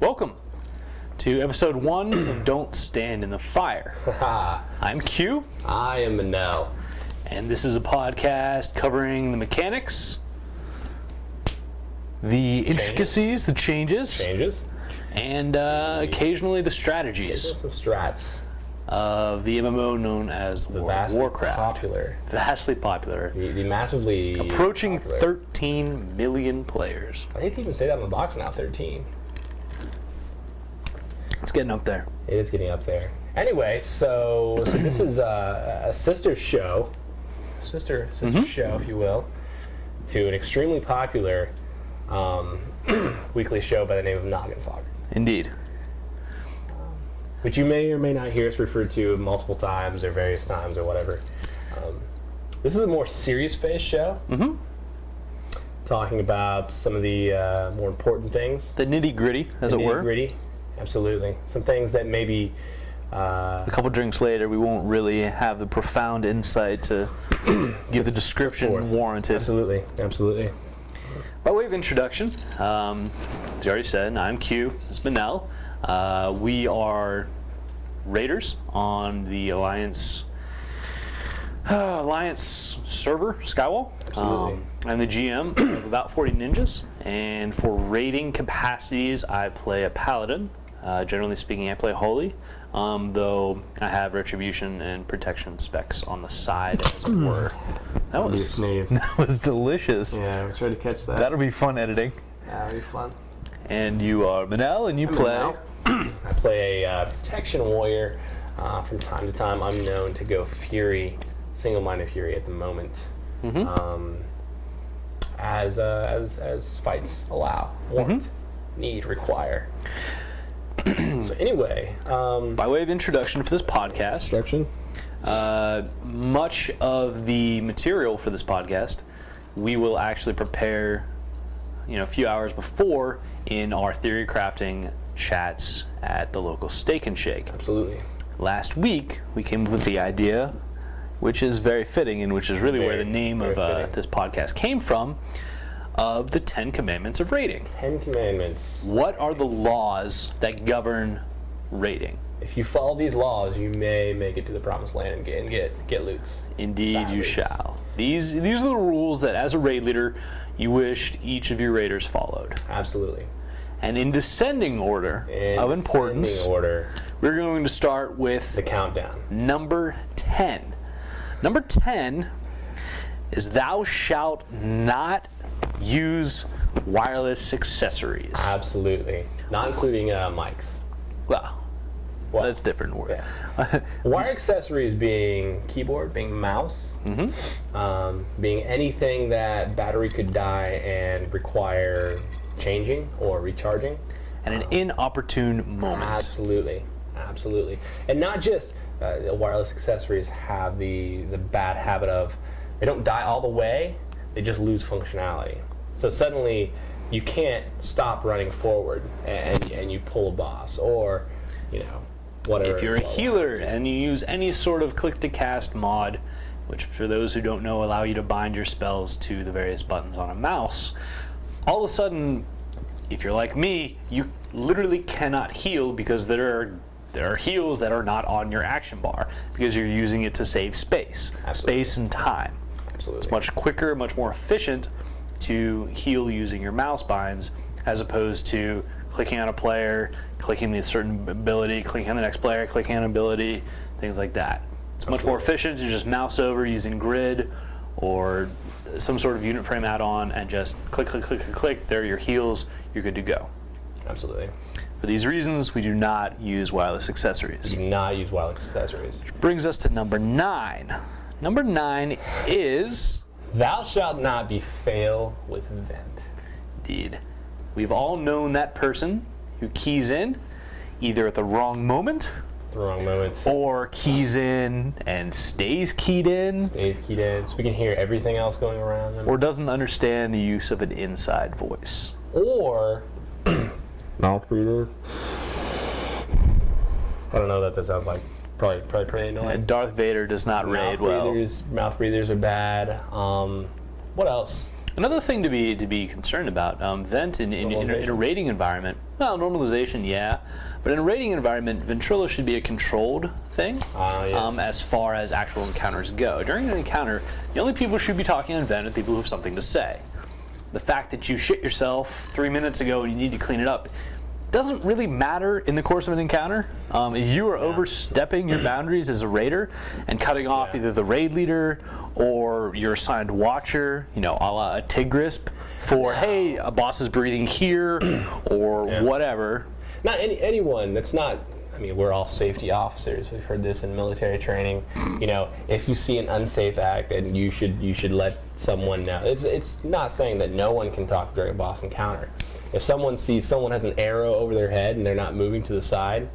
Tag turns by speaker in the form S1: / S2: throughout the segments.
S1: Welcome to episode 1 of Don't Stand in the Fire. I'm Q.
S2: I am Menel.
S1: And this is a podcast covering the mechanics, the intricacies, the changes, and occasionally the strategies
S2: Some strats.
S1: of the MMO known as World of Warcraft. Vastly popular.
S2: The massively
S1: approaching
S2: popular.
S1: 13 million players.
S2: I hate to even say that on the box now, 13.
S1: It's getting up there.
S2: It is getting up there. Anyway, so this is a sister show, sister show, if you will, to an extremely popular weekly show by the name of Noggenfoggered.
S1: Indeed.
S2: Which you may or may not hear us referred to multiple times or various times or whatever. This is a more serious-faced show. Mm-hmm. Talking about some of the more important things.
S1: The nitty-gritty, as it were.
S2: Nitty-gritty, absolutely. Some things that maybe...
S1: a couple drinks later, we won't really have the profound insight to give the description warranted.
S2: Absolutely.
S1: By way of introduction, as you already said, I'm Q. This is Menel. We are raiders on the Alliance server, Skywall.
S2: Absolutely.
S1: I'm the GM of about 40 ninjas, and for raiding capacities, I play a paladin. Generally speaking, I play holy, though I have retribution and protection specs on the side, as it were. That was
S2: sneeze.
S1: That was delicious.
S2: Yeah, we tried to catch that.
S1: That'll be fun editing.
S2: That'll be fun.
S1: And you are Menel, and you play.
S2: I play a protection warrior. From time to time, I'm known to go Fury, single-minded Fury at the moment, as fights allow, warrant, need, require. So anyway,
S1: by way of introduction for this podcast, much of the material for this podcast we will actually prepare, a few hours before in our theory crafting chats at the local Steak and Shake.
S2: Absolutely.
S1: Last week we came up with the idea, which is very fitting and which is really where the name of this podcast came from, of the 10 Commandments of raiding.
S2: 10 Commandments.
S1: What are the laws that govern raiding?
S2: If you follow these laws, you may make it to the promised land and get loots.
S1: Indeed, you shall. These are the rules that, as a raid leader, you wished each of your raiders followed.
S2: Absolutely.
S1: And in descending order of importance, we're going to start with
S2: the countdown.
S1: Number 10. Number 10 is thou shalt not use wireless accessories.
S2: Absolutely. Not including mics.
S1: Well, that's different word.
S2: Yeah. Wire accessories being keyboard, being mouse, being anything that battery could die and require changing or recharging.
S1: And an inopportune moment.
S2: Absolutely. And not just wireless accessories have the bad habit of, they don't die all the way, they just lose functionality. So suddenly you can't stop running forward and you pull a boss, or whatever.
S1: If you're a healer and you use any sort of click to cast mod, which for those who don't know allow you to bind your spells to the various buttons on a mouse, all of a sudden, if you're like me, you literally cannot heal because there are heals that are not on your action bar because you're using it to save space.
S2: Absolutely.
S1: Space and time.
S2: Absolutely.
S1: It's much quicker, much more efficient to heal using your mouse binds as opposed to clicking on a player, clicking the certain ability, clicking on the next player, clicking on ability, things like that. It's much more efficient to just mouse over using grid or some sort of unit frame add-on and just click, there are your heals, you're good to go.
S2: Absolutely.
S1: For these reasons, we do not use wireless accessories.
S2: We do not use wireless accessories.
S1: Which brings us to number 9. Number 9 is...
S2: thou shalt not be fail with vent.
S1: Indeed. We've all known that person who keys in either at the wrong moment or keys in and stays keyed in.
S2: So we can hear everything else going around them.
S1: Or doesn't understand the use of an inside voice.
S2: Or mouth breathers. I don't know what that sounds like. Probably pretty annoying.
S1: And Darth Vader does not raid well.
S2: Mouth breathers are bad. What else?
S1: Another thing to be concerned about, vent in a raiding environment. Well, normalization, yeah, but in a raiding environment, ventrilo should be a controlled thing. As far as actual encounters go. During an encounter, the only people who should be talking on vent are people who have something to say. The fact that you shit yourself 3 minutes ago and you need to clean it up doesn't really matter in the course of an encounter. If you are overstepping your boundaries as a raider and cutting off either the raid leader or your assigned watcher, a la a Tigrisp, for hey, a boss is breathing here or whatever.
S2: Not anyone that's not. I mean, we're all safety officers. We've heard this in military training. If you see an unsafe act, then you should let someone know. It's not saying that no one can talk during a boss encounter. If someone sees someone has an arrow over their head and they're not moving to the side,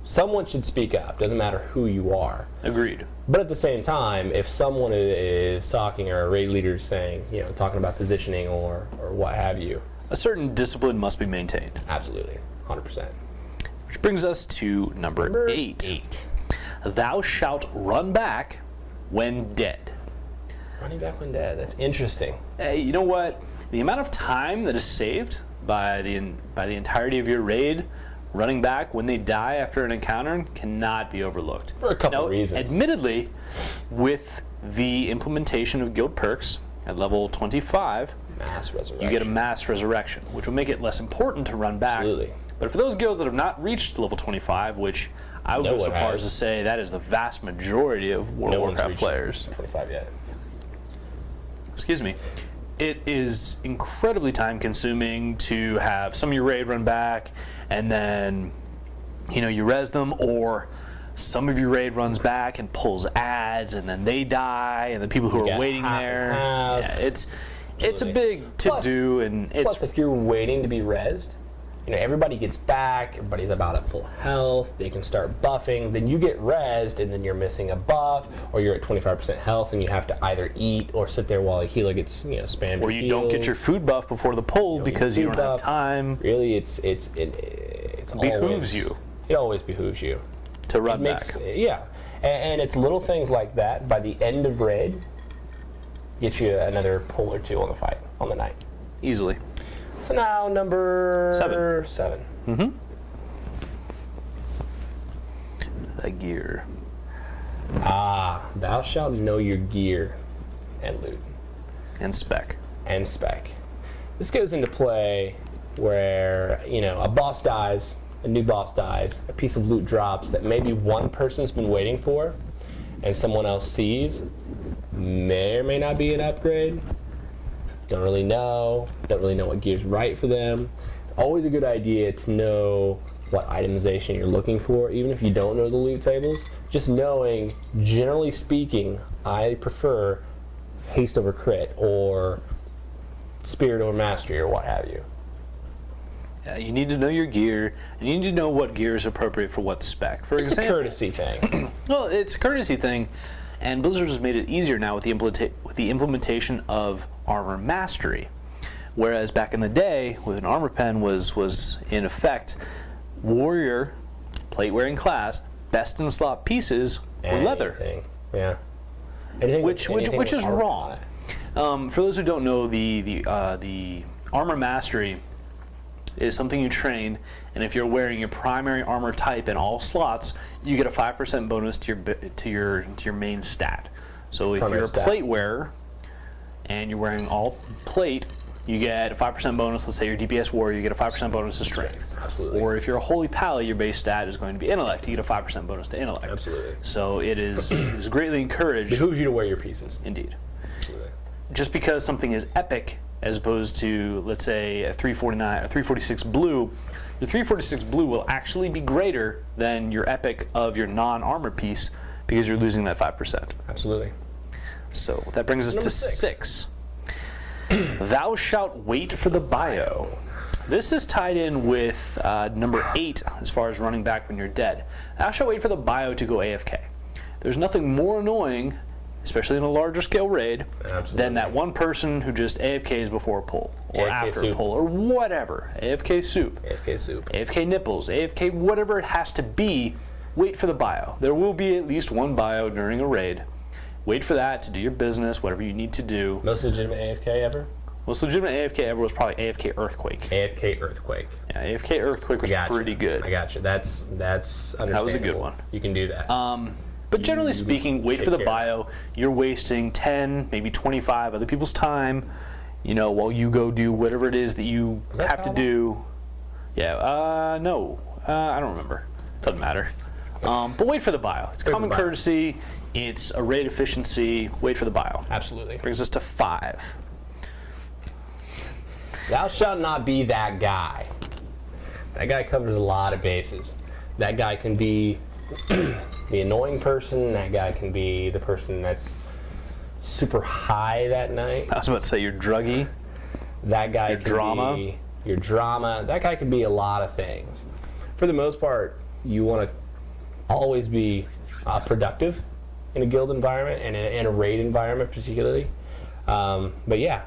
S2: someone should speak up. Doesn't matter who you are.
S1: Agreed.
S2: But at the same time, if someone is talking or a raid leader is saying, talking about positioning or what have you,
S1: a certain discipline must be maintained.
S2: Absolutely, 100%.
S1: Which brings us to number 8. Thou shalt run back when dead.
S2: Running back when dead. That's interesting.
S1: Hey, you know what? The amount of time that is saved by the entirety of your raid running back when they die after an encounter cannot be overlooked.
S2: For a couple of reasons.
S1: Admittedly, with the implementation of guild perks at level 25,
S2: mass resurrection.
S1: You get a mass resurrection, which will make it less important to run back.
S2: Absolutely.
S1: But for those guilds that have not reached level 25, which I would go so far as to say that is the vast majority of World of Warcraft players.
S2: 25 yet.
S1: Excuse me. It is incredibly time consuming to have some of your raid run back and then you res them, or some of your raid runs back and pulls ads and then they die and the people who are waiting there. Yeah, it's a big to do, and
S2: plus if you're waiting to be rezzed, everybody gets back, everybody's about at full health, they can start buffing, then you get rezzed and then you're missing a buff, or you're at 25% health and you have to either eat or sit there while a healer gets spammed.
S1: Or you don't get your food buff before the pull because you don't have time.
S2: Really, it
S1: behooves you.
S2: It always behooves you
S1: to run back.
S2: Yeah, and it's little things like that. By the end of raid, get you another pull or two on the night.
S1: Easily.
S2: So now number 7.
S1: Mm-hmm. The gear.
S2: Thou shalt know your gear and loot.
S1: And spec.
S2: This goes into play where, a boss dies, a new boss dies, a piece of loot drops that maybe one person's been waiting for and someone else sees. May or may not be an upgrade. Don't really know what gear's right for them. It's always a good idea to know what itemization you're looking for, even if you don't know the loot tables. Just knowing, generally speaking, I prefer haste over crit or spirit over mastery or what have you.
S1: Yeah, you need to know your gear, and you need to know what gear is appropriate for what spec. For example,
S2: it's a courtesy thing.
S1: Well, it's a courtesy thing, and Blizzard has made it easier now with the implementation of armor mastery. Whereas back in the day, with an armor pen was in effect, warrior, plate-wearing class, best in slot pieces were leather.
S2: Yeah.
S1: Which is wrong. For those who don't know, the armor mastery is something you train, and if you're wearing your primary armor type in all slots, you get a 5% bonus to your main stat. So if you're a plate wearer and you're wearing all plate, you get a 5% bonus. Let's say you're DPS warrior, you get a 5% bonus to strength.
S2: Absolutely.
S1: Or if you're a holy pally, your base stat is going to be intellect. You get a 5% bonus to intellect.
S2: Absolutely.
S1: So it is greatly encouraged.
S2: It behooves you to wear your pieces.
S1: Indeed.
S2: Absolutely.
S1: Just because something is epic, as opposed to, let's say, a 349 or 346 blue, your 346 blue will actually be greater than your epic of your non-armor piece because you're losing that 5%.
S2: Absolutely.
S1: So that brings us to 6. Thou shalt wait for the bio. This is tied in with number 8 as far as running back when you're dead. Thou shalt wait for the bio to go AFK. There's nothing more annoying, especially in a larger scale raid, than that one person who just AFKs before a pull, or after a pull, or whatever. AFK soup. AFK nipples. AFK whatever it has to be. Wait for the bio. There will be at least one bio during a raid. Wait for that to do your business, whatever you need to do.
S2: Most legitimate AFK ever?
S1: Most legitimate AFK ever was probably AFK Earthquake.
S2: AFK Earthquake.
S1: Yeah, AFK Earthquake was pretty good.
S2: I got you. That's understandable.
S1: That was a good one.
S2: You can do that.
S1: But generally speaking, wait for the bio. You're wasting 10, maybe 25 other people's time, while you go do whatever it is that you have to do. Yeah, no, I don't remember. Doesn't matter. But wait for the bio. It's common courtesy. It's a raid efficiency. Wait for the bio.
S2: Absolutely.
S1: Brings us to 5.
S2: Thou shalt not be that guy. That guy covers a lot of bases. That guy can be the annoying person. That guy can be the person that's super high that night.
S1: I was about to say you're druggy.
S2: That guy
S1: Your
S2: can
S1: drama.
S2: be your drama. That guy can be a lot of things. For the most part, you want to always be productive in a guild environment and in a raid environment particularly. But yeah.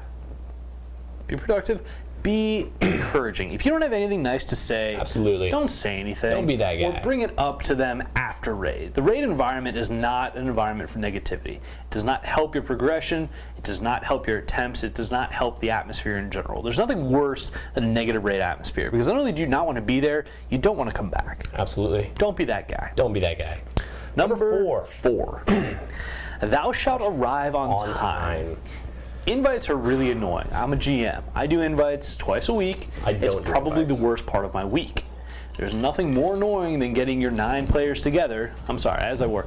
S1: Be productive. Be encouraging. If you don't have anything nice to say,
S2: Absolutely.
S1: don't say anything.
S2: Don't be that guy.
S1: Or bring it up to them after raid. The raid environment is not an environment for negativity. It does not help your progression. It does not help your attempts. It does not help the atmosphere in general. There's nothing worse than a negative raid atmosphere, because not only do you not want to be there, you don't want to come back.
S2: Absolutely.
S1: Don't be that guy.
S2: Don't be that guy.
S1: Number 4. Thou shalt arrive on time. Invites are really annoying. I'm a GM. I do invites twice a week. It's probably the worst part of my week. There's nothing more annoying than getting your 9 players together. I'm sorry, as I were.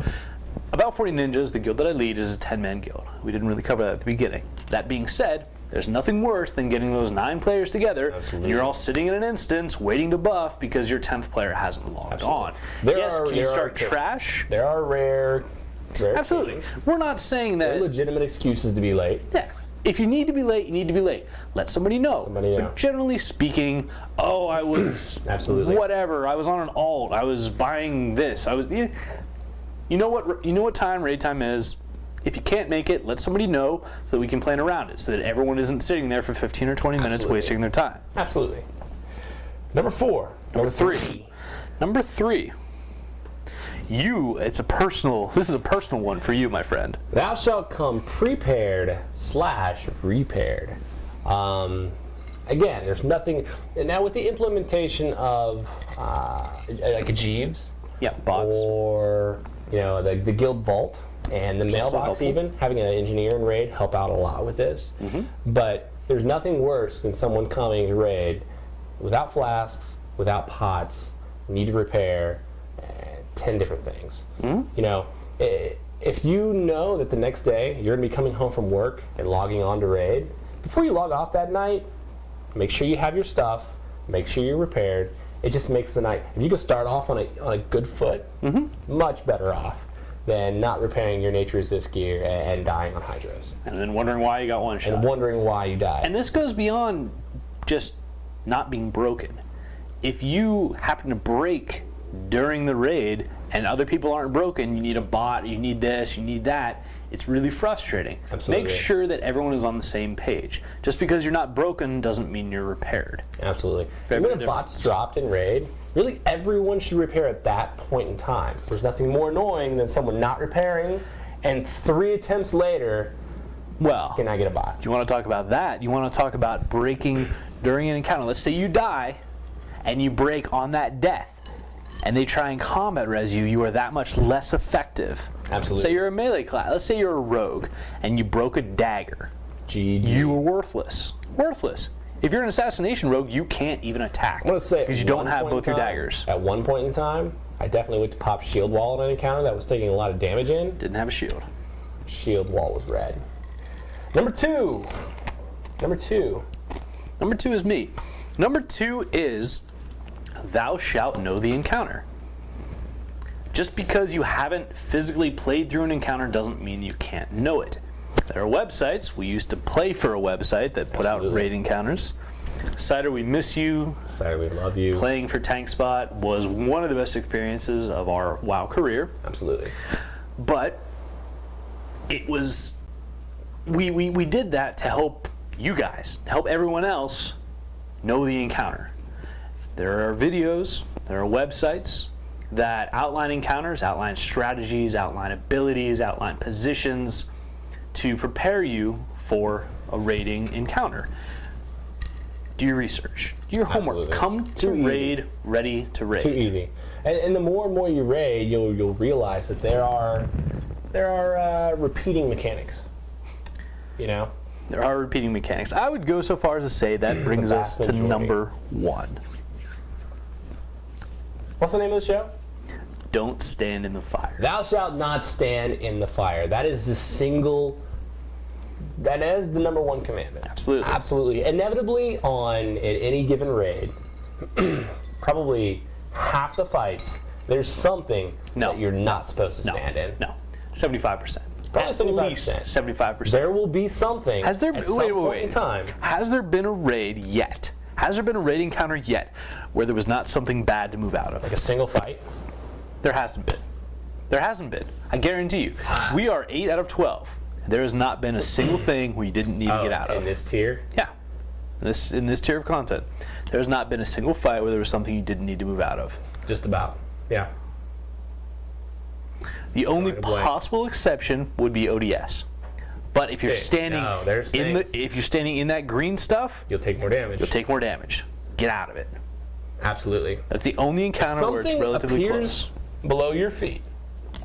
S1: About 40 Ninjas, the guild that I lead, is a 10-man guild. We didn't really cover that at the beginning. That being said, there's nothing worse than getting those 9 players together.
S2: Absolutely.
S1: And you're all sitting in an instance waiting to buff because your 10th player hasn't logged on. Can you start trash?
S2: There are rare
S1: Absolutely.
S2: cases.
S1: We're not saying that.
S2: There are legitimate excuses to be late.
S1: Yeah. If you need to be late, you need to be late. Let somebody know. But generally speaking, I was
S2: Absolutely.
S1: whatever. I was on an alt. I was buying this. I was. You know what time raid time is. If you can't make it, let somebody know so that we can plan around it, so that everyone isn't sitting there for 15 or 20 minutes wasting their time.
S2: Absolutely. Number 4.
S1: Number 3. Number 3. This is a personal one for you, my friend.
S2: Thou shalt come prepared/repaired. Again, there's nothing. Now with the implementation of like a Jeeves,
S1: bots,
S2: or the guild vault and the mailbox, even having an engineer in raid help out a lot with this. But there's nothing worse than someone coming to raid without flasks, without pots, need to repair 10 different things. If you know that the next day you're going to be coming home from work and logging on to raid, before you log off that night, make sure you have your stuff, make sure you're repaired. It just makes the night, if you can start off on a good foot, much better off than not repairing your nature resist gear and dying on hydros.
S1: And then wondering why you got one shot.
S2: And wondering why you died.
S1: And this goes beyond just not being broken. If you happen to break during the raid and other people aren't broken, you need a bot, you need this, you need that, it's really frustrating.
S2: Absolutely.
S1: Make sure that everyone is on the same page. Just because you're not broken doesn't mean you're repaired.
S2: Absolutely. When a bot's dropped in raid, really everyone should repair at that point in time. There's nothing more annoying than someone not repairing and 3 attempts later, can I get a bot?
S1: You want to talk about that? You want to talk about breaking during an encounter. Let's say you die and you break on that death, and they try and combat res you, you are that much less effective.
S2: Absolutely.
S1: Say you're a melee class. Let's say you're a rogue, and you broke a dagger.
S2: GG.
S1: You were worthless. Worthless. If you're an assassination rogue, you can't even attack.
S2: I'm going to say,
S1: because you don't have both your daggers.
S2: At one point in time, I definitely went to pop shield wall on an encounter that was taking a lot of damage in.
S1: Didn't have a shield.
S2: Shield wall was red. Number 2. Number 2.
S1: Number 2 is me. Number 2 is thou shalt know the encounter. Just because you haven't physically played through an encounter doesn't mean you can't know it. There are websites. We used to play for a website that put out raid encounters. Cider, we miss you.
S2: Cider, we love you.
S1: Playing for Tank Spot was one of the best experiences of our WoW career.
S2: Absolutely.
S1: But it was, we did that to help you guys, to help everyone else know the encounter. There are videos, there are websites that outline encounters, outline strategies, outline abilities, outline positions to prepare you for a raiding encounter. Do your research. Do your homework.
S2: Absolutely.
S1: Come to
S2: Too easy.
S1: raid ready to raid.
S2: Too easy. And the more and more you raid, you'll realize that there are repeating mechanics. You know?
S1: There are repeating mechanics. I would go so far as to say that brings us
S2: vast
S1: to
S2: majority.
S1: number 1.
S2: What's the name of the show?
S1: Don't stand in the fire.
S2: Thou shalt not stand in the fire. That is that is the number 1 commandment.
S1: Absolutely.
S2: Absolutely. Inevitably on at any given raid, probably half the fights, there's something that you're not supposed to stand in.
S1: No. 75%.
S2: Probably
S1: At
S2: 75%.
S1: least 75%.
S2: There will be something
S1: Has there
S2: at
S1: wait,
S2: some point in time.
S1: Has there been a raid yet? Has there been a raid encounter yet where there was not something bad to move out of?
S2: Like a single fight.
S1: There hasn't been. There hasn't been. I guarantee you. We are 8 out of 12. There has not been a single thing we didn't need to get out of.
S2: In this tier?
S1: Yeah. In this tier of content. There's not been a single fight where there was something you didn't need to move out of.
S2: Just about. Yeah.
S1: The only
S2: Right away.
S1: possible exception would be ODS. But if you're
S2: Hey,
S1: standing
S2: no, there's
S1: in
S2: things.
S1: if you're standing in that green stuff,
S2: You'll take more damage.
S1: you'll take more damage. Get out of it.
S2: Absolutely.
S1: That's the only encounter where it's
S2: Something
S1: relatively
S2: appears
S1: close.
S2: below your feet,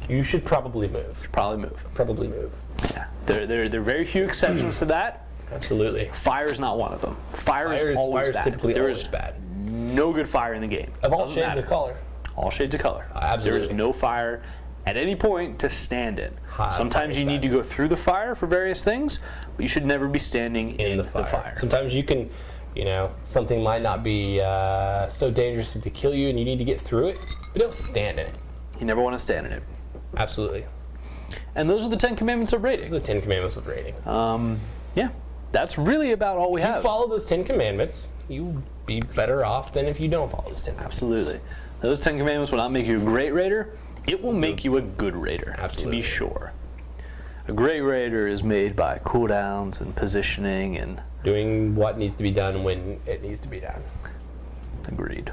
S2: you should probably move.
S1: Probably move.
S2: Probably move.
S1: Yeah. There are very few exceptions to that.
S2: Absolutely.
S1: Fire is not one of them. Fire is always bad.
S2: typically
S1: There
S2: always
S1: is
S2: bad.
S1: no good fire in the game.
S2: Of all
S1: Doesn't
S2: shades
S1: matter.
S2: of color.
S1: All shades of color.
S2: Absolutely.
S1: There is no fire at any point to stand in.
S2: Fire
S1: Sometimes
S2: is
S1: you need
S2: bad.
S1: to go through the fire for various things, but you should never be standing in the fire.
S2: Sometimes you can, something might not be so dangerous to kill you and you need to get through it, but don't stand in it.
S1: You never want to stand in it.
S2: Absolutely.
S1: And those are the 10 commandments of raiding.
S2: The 10 Commandments of raiding.
S1: Yeah, that's really about all we
S2: If you
S1: have.
S2: follow those 10 Commandments, you'll be better off than if you don't follow those 10 Commandments.
S1: Absolutely. Those 10 commandments will not make you a great raider. It will make you a good raider,
S2: Absolutely.
S1: to be sure. A great raider is made by cooldowns and positioning and...
S2: Doing what needs to be done when it needs to be done.
S1: Agreed.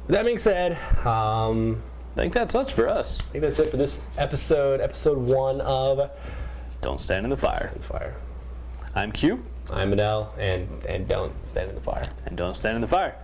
S2: With that being said, I
S1: I think that's such for us.
S2: think that's it for this episode 1 of
S1: Don't stand in the fire.
S2: Fire.
S1: I'm Q,
S2: I'm Menel, and don't stand in the fire.
S1: and don't stand in the fire.